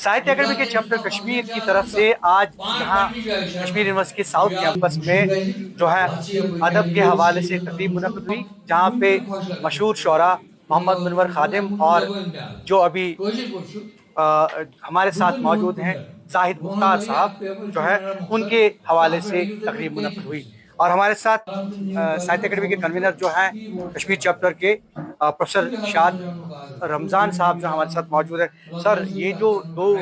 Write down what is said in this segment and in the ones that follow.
साहित्य अकेडमी के चैप्टर कश्मीर की तरफ से आज यहाँ कश्मीर यूनिवर्सिटी के साउथ कैंपस में जो है अदब के हवाले से एक तकरीब मुनक़िद हुई, जहाँ पे मशहूर शोरा मोहम्मद मुनव्वर खादिम और जो अभी हमारे साथ मौजूद हैं जाहिद मुख्तार साहब जो है, उनके हवाले से तकरीब मुनक़िद हुई। और हमारे साथ साहित्य अकेडमी के कन्वीनर जो हैं कश्मीर चैप्टर के प्रोफेसर शाद रमज़ान साहब जो हमारे साथ मौजूद है। सर, ये जो दो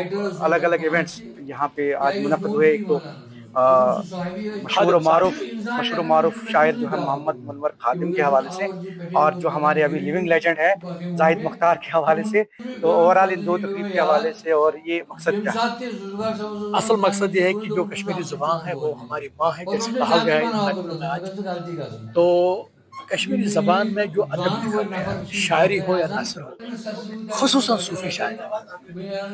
अलग अलग इवेंट्स यहाँ पे आज मुनक़िद हुए, एक तो मशहूर मारूफ शायर जो है मोहम्मद मुनव्वर खादिम के हवाले से, और जो हमारे अभी लिविंग लेजेंड है जाहिद मुख्तार के हवाले से, तो ओवरऑल इन दो तकरीब के हवाले से और ये मकसद क्या है? असल मकसद ये है कि जो कश्मीरी ज़बान है वो हमारी माँ है, जैसे कहा गया है इन नक़्ल में आज। तो कश्मीरी ज़बान में जो अदब लिखा गया है, शायरी हो या नस्र हो, ख़ुसूसन सूफ़ी शायरी,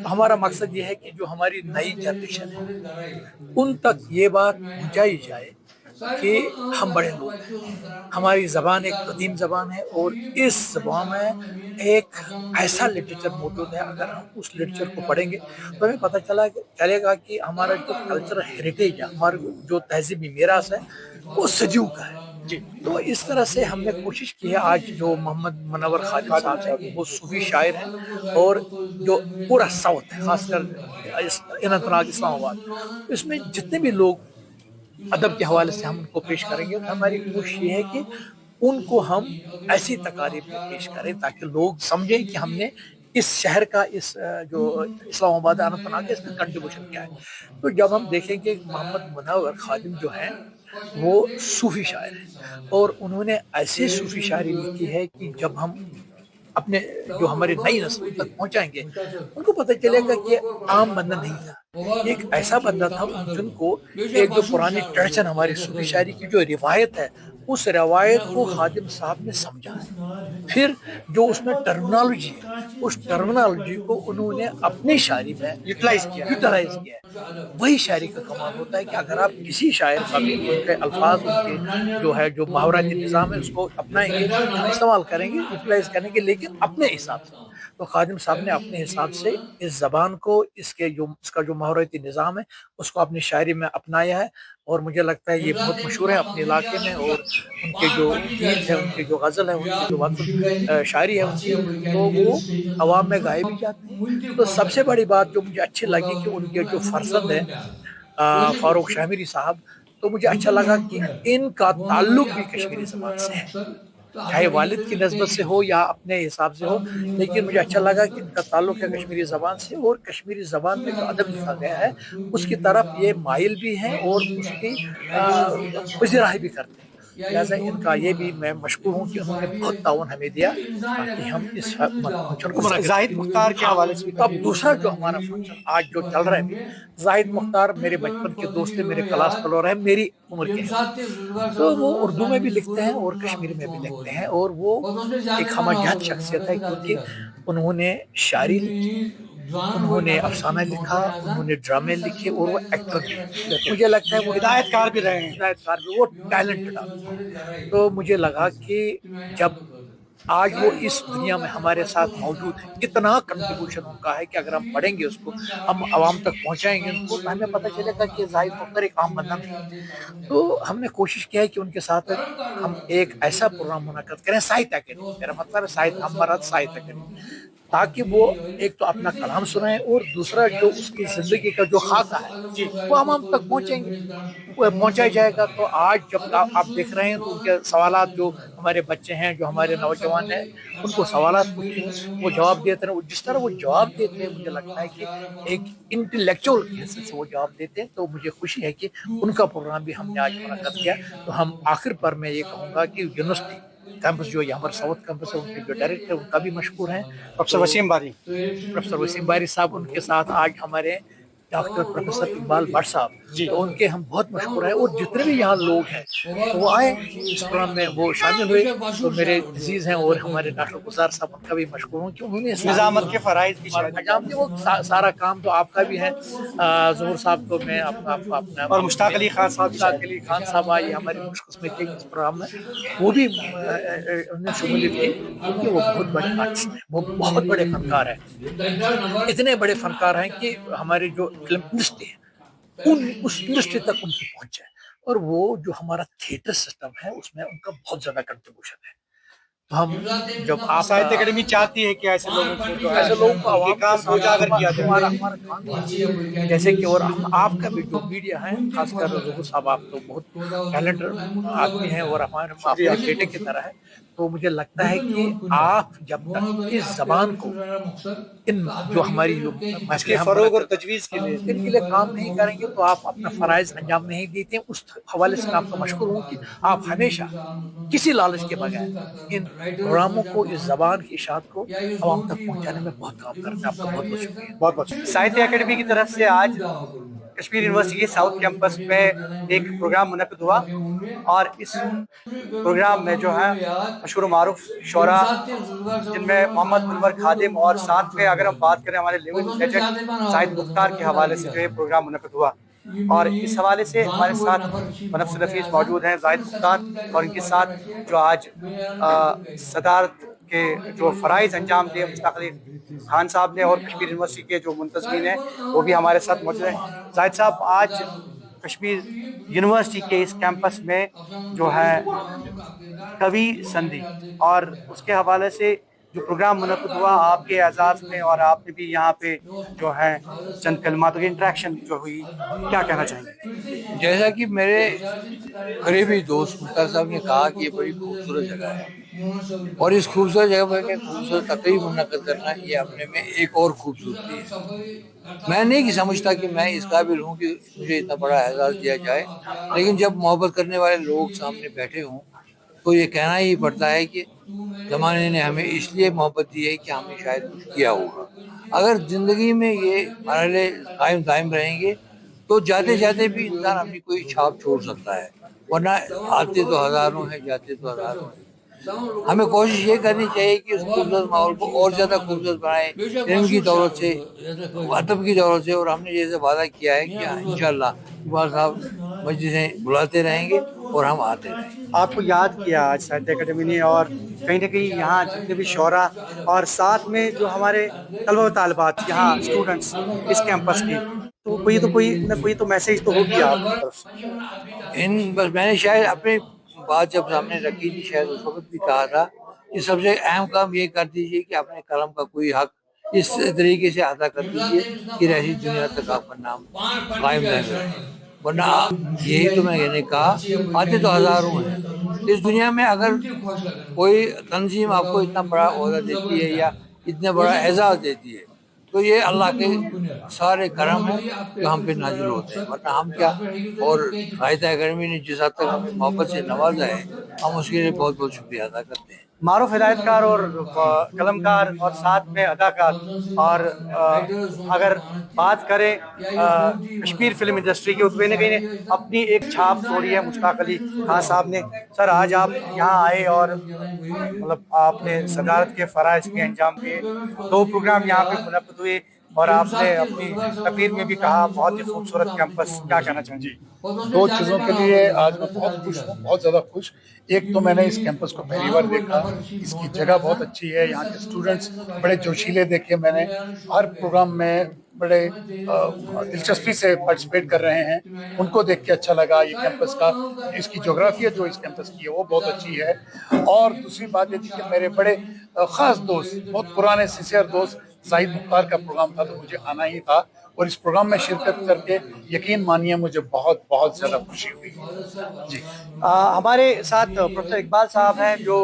तो हमारा मकसद ये है कि जो हमारी नई जनरेशन है उन तक ये बात पहुँचाई जाए कि हम बड़े लोग हैं, हमारी ज़बान एक कदीम ज़बान है और इस ज़बान में एक ऐसा लिटरेचर मौजूद है। अगर हम उस लिटरेचर को पढ़ेंगे तो हमें पता चलेगा कि हमारा जो कल्चरल हेरिटेज है, हमारा जो तहज़ीबी मीरास है, वो सदियों का है जी। तो इस तरह से हमने कोशिश की है। आज जो मोहम्मद मुनव्वर खादिम साहब वो सूफी शायर हैं, और जो पूरा साउथ है, खासकर अनंतनाग इस्लामाबाद, इसमें जितने भी लोग अदब के हवाले से हम उनको पेश करेंगे, तो हमारी कोशिश ये है कि उनको हम ऐसी तकारीब में पेश करें ताकि लोग समझें कि हमने इस शहर का, इस जो इस्लामाबाद अनंतनाग, इसका कंट्रीब्यूशन क्या है। तो जब हम देखेंगे मोहम्मद मुनव्वर खादिम जो हैं वो सूफी शायर हैं, और उन्होंने ऐसी सूफी शायरी लिखी है कि जब हम अपने जो हमारे नई नस्ल तक पहुंचाएंगे उनको पता चलेगा कि आम बंदा नहीं था, ये एक ऐसा बंदा था जिनको एक जो पुरानी ट्रेडिशन हमारी सूफी शायरी की जो रिवायत है, उस रिवायत को खादिम साहब ने समझा है। फिर जो उसमें टर्मिनोलॉजी है, उस टर्मिनोलॉजी को उन्होंने अपनी शायरी में यूटिलाइज किया है। वही शायरी का कमाल होता है कि अगर आप किसी शायर का भी उनके अल्फाज, उनके जो है जो मुहावराती निज़ाम है उसको अपनाएंगे, इस्तेमाल करेंगे, यूटिलाइज करेंगे, लेकिन अपने हिसाब से। तो खादिम साहब ने अपने हिसाब से इस ज़बान को, इसका जो मुहावराती निज़ाम है, उसको अपनी शायरी में अपनाया है, और मुझे लगता है ये बहुत मशहूर है अपने इलाके में। और उनके जो गीत है, उनके जो गज़ल है, उनकी जो शायरी है उनकी, तो वो अवाम में गाए भी जाते हैं। तो सबसे बड़ी बात जो मुझे अच्छी लगी कि उनके जो फर्जंद है फ़ारूक शामिरी साहब, तो मुझे अच्छा लगा कि इनका ताल्लुक भी कश्मीरी ज़बान से है, चाहे वालिद की नस्बत से हो या अपने हिसाब से हो, लेकिन मुझे अच्छा लगा कि इनका ताल्लुक है कश्मीरी ज़बान से, और कश्मीरी ज़बान में जो अदब लिखा गया है उसकी तरफ ये माइल भी हैं और उसकी पज़िराई भी करते हैं। लिहाजा इनका ये भी मैं मशकूर हूँ कि उन्होंने बहुत ताउन हमें दिया ताकि हम इस फंक्शन को मना जाहिद मुख्तार के हवाले से भी तो अब दूसरा जो हमारा फंक्शन आज जो चल रहा है अभी, जाहिद मुख्तार मेरे बचपन के दोस्त हैं, मेरे क्लास फेलो रहे, मेरी उम्र के हैं। तो वो उर्दू में भी लिखते हैं और कश्मीरी में भी लिखते हैं, और वो एक हमजहत शख्सियत है क्योंकि उन्होंने शायरी लिखी, उन्होंने अफसाना लिखा, उन्होंने ड्रामे लिखे, और वो एक्टर भी हैं। मुझे लगता है वो हिदायतकार भी रहे हैं। हिदायतकार भी, वो टैलेंटेड आदमी है। तो मुझे लगा कि जब आज वो इस दुनिया में हमारे साथ मौजूद है, इतना कंट्रीब्यूशन उनका है कि अगर हम पढ़ेंगे उसको, हम आवाम तक पहुंचाएंगे उनको, तो हमें पता चलेगा कि जाहिद मुख्तार एक आम बंदा नहीं है। तो हमने कोशिश किया है कि उनके साथ हम एक ऐसा प्रोग्राम मुनक़्क़िद करें, साहित्य अकेडमी, मेरा मतलब है साहित्य, हमारा साहित्य अकेडमी, ताकि वो एक तो अपना कलाम सुनाए, और दूसरा जो उसकी ज़िंदगी का जो खाका है वो आवाम तक पहुंचेंगे, वो पहुंचाया जाएगा। तो आज जब आप देख रहे हैं तो उनके सवालात, जो हमारे बच्चे हैं, जो हमारे नौजवान हैं, उनको सवालात पूछे, वो जवाब देते हैं, जिस तरह वो जवाब देते हैं मुझे लगता है कि एक इंटेलेक्चुअल की हैसियत से वो जवाब देते हैं। तो मुझे खुशी है कि उनका प्रोग्राम भी हमने आज मुनक़्क़िद किया। तो हम आखिर पर मैं ये कहूँगा कि यूनिवर्सिटी कैंपस जो ये हमारा साउथ कैंपस है, उनके जो डायरेक्टर उनका भी मशहूर हैं, प्रोफेसर तो वसीम बारी। प्रोफेसर वसीम बारी साहब, उनके साथ आज हमारे डॉक्टर प्रोफेसर इकबाल भट्ट साहब, तो उनके हम बहुत मशहूर हैं, और जितने भी यहाँ लोग हैं तो वो आए इस प्रोग्राम में, वो शामिल हुए। तो मेरे अजीज हैं और हमारे डॉक्टर गुजार साहब, उनका भी मशहूर हूँ कि उन्होंने निजामत के फराइज की शायद अंजाम दिया। वो सारा काम तो आपका भी है, ज़हूर साहब को मैं अपना और मुश्ताक अली खान साहब भी मुश्ताक शायद। अली खान साहब आए, हमारी खुशकिस्मती के इस प्रोग्राम में वो भी उन्होंने शमूलियत की, क्योंकि वो बहुत बड़े आर्टिस्ट हैं, वो बहुत बड़े फनकार हैं, इतने बड़े फनकार हैं कि हमारी जो फिल्म इंडस्ट्री है उस इंडस्ट्री तक उनकी पहुंच है। और वो जो हमारा थिएटर सिस्टम है उसमें उनका बहुत ज्यादा कंट्रीब्यूशन है। तो हम जब आप साहित्य अकेडमी चाहती है कि ऐसे लोगों को जो है ऐसे लोगों को उनके आवाम काम को उजागर किया हमारा जाए। हमारा काम है। जैसे कि और हम आपका भी जो मीडिया है, खासकर ज़हूर साहब, आप तो बहुत टैलेंटेड आदमी हैं और हमारे शुक्रिया। आपके बेटे की तरह है। तो मुझे लगता है कि आप जब तक इस जबान को, इन जो हमारी जो इसके फरोग और तजवीज़ के लिए इनके लिए काम नहीं करेंगे तो आप अपना फराइज अंजाम नहीं देते। उस हवाले से मैं आपका मशहूर हूँ कि आप हमेशा किसी लालच के बगैर इन प्रोग्रामों को, इस जबान की इशाअत को आवाम तक पहुँचाने में बहुत काम करते हैं। आपका बहुत बहुत शुक्रिया। बहुत बहुत साहित्य अकेडमी की तरफ से आज कश्मीर यूनिवर्सिटी के साउथ कैंपस में एक प्रोग्राम मुनक्किद हुआ, और इस प्रोग्राम में जो है मशहूर मारूफ शोरा, जिनमें मोहम्मद अनवर खादिम, और साथ में अगर हम बात करें हमारे लिविंग लेजेंड जाहिद मुख्तार के हवाले से जो ये प्रोग्राम मुनक्किद हुआ। और इस हवाले से हमारे साथ मनफ से नफीस मौजूद हैं, जाहिद मुख्तार, और इनके साथ जो आज सदारत के जो फ़राइज़ अंजाम दिए मुश्ताक अली खान साहब ने, और कश्मीर यूनिवर्सिटी के जो मुंतज़मीन हैं वो भी हमारे साथ मौजूद हैं। जाहिद साहब, आज कश्मीर यूनिवर्सिटी के इस कैंपस में जो है कवि संधि और उसके हवाले से जो प्रोग्राम मुनक्किद हुआ आपके एजाज़ में, और आपने भी यहाँ पे जो है चंद कलमातों की इंटरेक्शन जो हुई, क्या कहना चाहेंगे? जैसा कि मेरे करीबी दोस्त मुख्तार साहब ने कहा कि ये बड़ी खूबसूरत जगह है, और इस खूबसूरत जगह पर में खूबसूरत तकरीब मुनक्किद करना ये अपने में एक और खूबसूरती है। मैं नहीं कि समझता कि मैं इस काबिल हूँ कि मुझे इतना बड़ा एजाज़ दिया जाए, लेकिन जब मोहब्बत करने वाले लोग सामने बैठे हों तो ये कहना ही पड़ता है कि ज़माने ने हमें इसलिए मोहब्बत दी है कि हमने शायद कुछ किया होगा। अगर ज़िंदगी में ये मरहले कायम दायम रहेंगे तो जाते जाते भी इंसान अपनी कोई छाप छोड़ सकता है, वरना आते तो हज़ारों हैं, जाते तो हज़ारों हैं। हमें कोशिश ये करनी चाहिए कि उस खूबसूरत माहौल को और ज़्यादा खूबसूरत बनाएं, इल्म की दौलत से, अदब की दौलत से। और हमने जैसे वादा किया है कि इंशाअल्लाह इकबाल साहब मस्जिदें बुलाते रहेंगे और हम आते रहेंगे। आपको याद किया आज साहित्य अकेडमी ने, और कहीं ना कहीं यहाँ जितने भी शोरा और साथ में जो हमारे तलबा व तालिबात यहाँ स्टूडेंट्स इस कैंपस की, तो कोई तो मैसेज तो होगी आपकी तरफ से। बस मैंने शायद अपनी बात जब सामने रखी थी, शायद उस वक्त भी कहा था कि सबसे अहम काम ये कर दीजिए कि अपने कलम का कोई हक इस तरीके से अदा कर दीजिए कि ऐसी दुनिया तक आपका नाम कायम रहे। वरना यही तो मैंने कहा, आते तो हज़ारों हैं इस दुनिया में। अगर कोई तंजीम आपको इतना बड़ा ओहदा देती है या इतना बड़ा एजाज़ देती है तो ये अल्लाह के सारे करम हैं जो हम पे नाजिल होते हैं, वरना हम क्या। और साहित्य अकेडमी ने जिस हद तक हमें मोहब्बत से नवाजा है, हम उसके लिए बहुत बहुत शुक्रिया अदा करते हैं। मारूफ हिदायतकार और कलमकार और साथ में अदाकार, और अगर बात करें कश्मीर फिल्म इंडस्ट्री की, तो कहीं ना कहीं अपनी एक छाप छोड़ी है मुश्ताक अली खान साहब ने। सर, आज आप यहाँ आए और मतलब आपने सदारत के फ़राइज़ के अंजाम दिए, 2 प्रोग्राम यहाँ पे मुनक्किद हुए, और आपने अपनी तकरीर में भी कहा बहुत ही खूबसूरत कैंपस, क्या कहना चाहेंगे? दो चीज़ों के लिए आज मैं बहुत खुश हूँ, बहुत ज़्यादा खुश। एक तो मैंने इस कैंपस को पहली बार देखा, इसकी जगह बहुत अच्छी है, यहाँ के स्टूडेंट्स बड़े जोशीले देखे मैंने, हर प्रोग्राम में बड़े दिलचस्पी से पार्टिसिपेट कर रहे हैं, उनको देख के अच्छा लगा। ये कैंपस का इसकी जोग्राफिया जो इस कैंपस की है वो बहुत अच्छी है। और दूसरी बात ये थी कि मेरे बड़े ख़ास दोस्त, बहुत पुराने सिंसियर दोस्त जाहिद मुख्तार का प्रोग्राम था, तो मुझे आना ही था, और इस प्रोग्राम में शिरकत करके यकीन मानिए मुझे बहुत बहुत ज़्यादा खुशी हुई जी। हमारे साथ प्रोफेसर इकबाल साहब हैं जो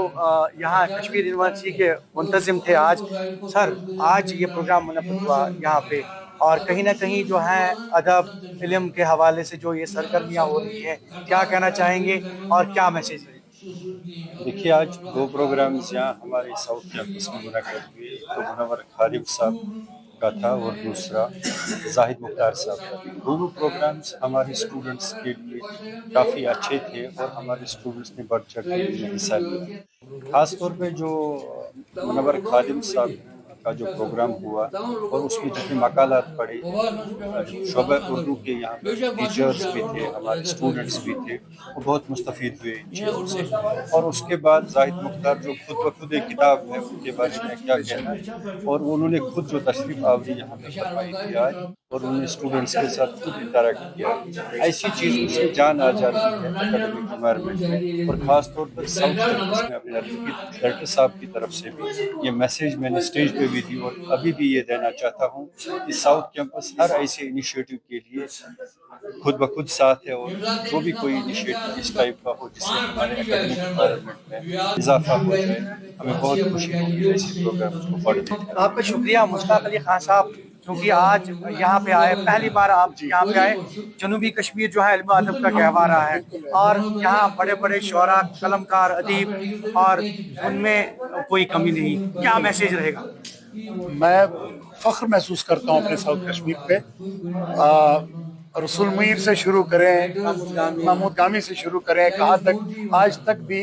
यहाँ कश्मीर यूनिवर्सिटी के मुंतज़िम थे आज। सर, आज ये प्रोग्राम मुनक्किद हुआ यहाँ पे, और कहीं ना कहीं जो है अदब फिल्म के हवाले से जो ये सरगर्मियाँ हो रही हैं, क्या कहना चाहेंगे और क्या मैसेज है? देखिए, आज 2 प्रोग्राम्स यहाँ हमारे साउथ कैंपस में मुनक्किद हुए। एक तो मुनव्वर खादिम साहब का था और दूसरा जाहिद मुख्तार साहब का भी। दोनों प्रोग्राम्स हमारे स्टूडेंट्स के लिए काफ़ी अच्छे थे और हमारे स्टूडेंट्स ने बढ़ चढ़ के इनमें हिस्सा लिया। ख़ास तौर पे जो मुनव्वर खादिम साहब का जो प्रोग्राम हुआ और उसमें जितने मकालात पढ़े, शोबा उर्दू के यहाँ पे टीचर्स भी थे, हमारे स्टूडेंट्स भी थे, वो बहुत मुस्तफ़ीद हुए इन चीज़ों से। और उसके बाद जाहिद मुख्तार जो खुद ब खुद एक किताब है, उनके बारे में क्या कहना है, और उन्होंने खुद जो तशरीफ़ आवरी यहाँ पे फरमाई थी आज, और उन्होंने स्टूडेंट्स के साथ खुद इंटरेक्ट किया। ऐसी चीज़ों से जान आ जाती है एकेडमिक एनवायरनमेंट में। और ख़ास तौर पर साउथ कैंपस में अपने डायरेक्टर साहब की तरफ से भी ये मैसेज मैंने स्टेज पे भी दी और अभी भी ये देना चाहता हूँ कि साउथ कैंपस हर ऐसे इनिशिएटिव के लिए खुद ब खुद साथ है, और जो भी कोई इनिशिएटिव इस टाइप का हो जिससे हमारे एकेडमिक एनवायरनमेंट में इजाफा हो जाए, हमें बहुत खुशी होगी ऐसे प्रोग्राम्स को पढ़ने में। आपका शुक्रिया मुश्ताक अली खान साहब, क्योंकि आज यहाँ पे आए, पहली बार आप यहाँ पे आए। जनूबी कश्मीर जो है इल्म अदब का गहवारा है, और यहाँ बड़े बड़े शोरा, कलमकार, अदीब, और उनमें कोई कमी नहीं। क्या मैसेज रहेगा? मैं फ़ख्र महसूस करता हूँ अपने साउथ कश्मीर पे। रसूल मीर से शुरू करें, महमूद गामी से शुरू करें, कहाँ तक आज तक भी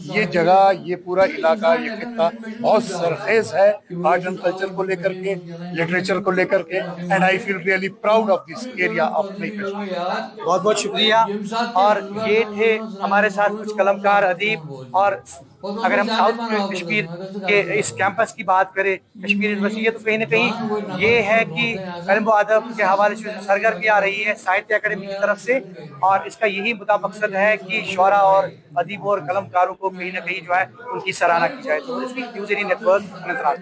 ये जगह, ये पूरा इलाका, ये खित्ता बहुत सरखेज़ है आर्ट एंड कल्चर को लेकर के, लिटरेचर को लेकर के। And I feel really proud of this area of my Kashmir. बहुत बहुत शुक्रिया। और ये थे हमारे साथ कुछ कलमकार, अदीब। और अगर हम साउथ कश्मीर के इस कैंपस की बात करें, कश्मीर यूनिवर्सिटी, तो कहीं ना कहीं ये है कि इल्म अदब के हवाले से सरगर्मी आ रही है साहित्य अकेडमी की तरफ से, और इसका यही मुद्दा मकसद है कि शोरा और अदीब और कलमकारों को कहीं ना कहीं जो है उनकी सराहना की जाए। तो इसकी न्यूज़ 18 नेटवर्क।